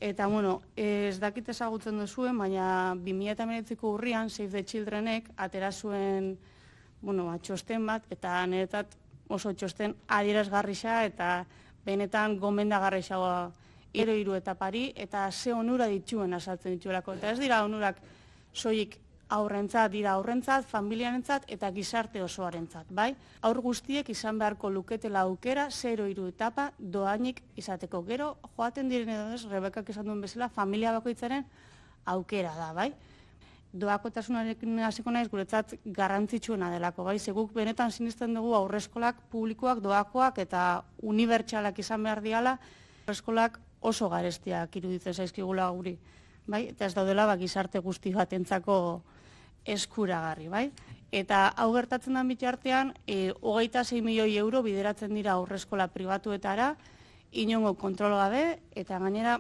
Eta, ez dakit ezagutzen duzuen, baina 2019ko urrian Save the Childrenek atera zuen, txosten bat, eta niretzat oso txosten adierazgarria eta benetan gomendagarria hiru etapari, eta ze onura dituen azaltzen dituelako. Eta ez dira onurak soilik aurrentzat, dira aurrentzat, familiarentzat eta gizarte osoarentzat, bai? Aur guztiek izan beharko luketela aukera 0-3 etapa doainik izateko. Gero, joaten diren edo ez, Rebekak esan duen bezala, familia bakoitzaren aukera da, bai? Doakotasunarekin hasiko naiz guretzat garrantzitsuena delako, bai? Guk benetan sinesten dugu aurreskolak publikoak, doakoak eta unibertsalak izan behar diala, aurreskolak oso garestiak iruditzen zaizkigula guri, bai? Eta ez daudela gizarte guzti batentzako eskuragarri, bai? Eta hau gertatzen den bitartean, 26 milioi euro bideratzen dira aurreskola pribatuetara, inongo kontrol gabe, eta gainera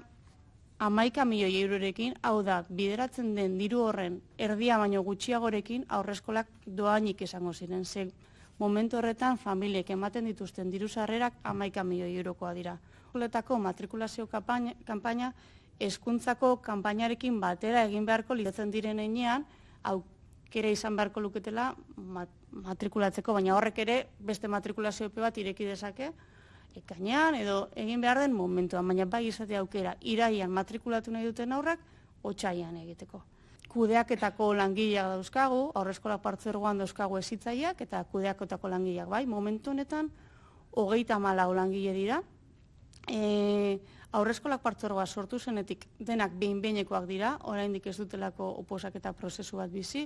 11 milioi eurorekin, hau da, bideratzen den diru horren erdia baino gutxiagorekin aurreskolak doainik izango ziren. Ze momentu horretan familiek ematen dituzten diru sarrerak 11 milioi eurokoa dira. Eskoletako matrikulazio kanpaina hezkuntzako kanpainarekin batera egin beharko litzen diren heinean, aukera izan beharko luketela matrikulatzeko, baina horrek ere beste matrikulazio epe bat ireki dezake, ekainean edo egin behar den momentuan, baina bai izatea aukera iraian matrikulatu nahi duten aurrak, otsailean egiteko. Kudeaketako langileak dauzkagu, aurreskola partzuergoan dauzkagu hezitzaileak eta kudeaketako langileak, bai, momentu honetan 34 langile dira. Aurreskolak partzuergoa sortu zenetik denak behin-behinekoak dira, oraindik ez dutelako oposaketa prozesu bat bizi,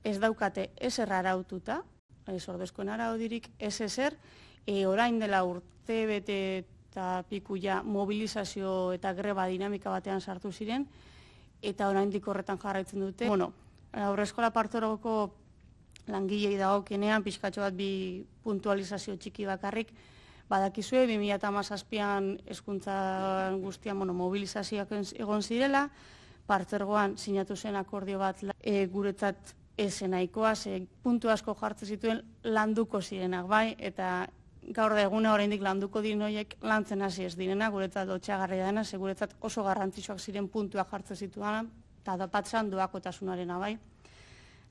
ez daukate ezer araututa, ez ordezkoen araudirik, ez ezer, orain dela urte bete eta piku ja mobilizazio eta greba dinamika batean sartu ziren, eta oraindik horretan jarraitzen dute. Aurreskola partzuergoko langilei dagokienean pixkatxo bat bi puntualizazio txiki bakarrik, badakizue, 2017an hezkuntza guztian mobilizazioak egon zirela, partzuergoan sinatu zen akordio bat guretzat esen nahikoa, puntu asko jartzen zituen landuko zirenak, bai, eta gaur da eguna oraindik landuko diren horiek lantzen hasi ez direna, guretzat lotsagarria dena, guretzat oso garrantzitsuak ziren puntuak jartzen zituen, eta batzan doakotasunarena, bai.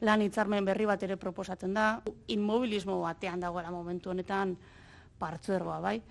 Lan hitzarmen berri bat ere proposatzen da, inmobilismo batean dagoela momentu honetan partzuergoa, bai.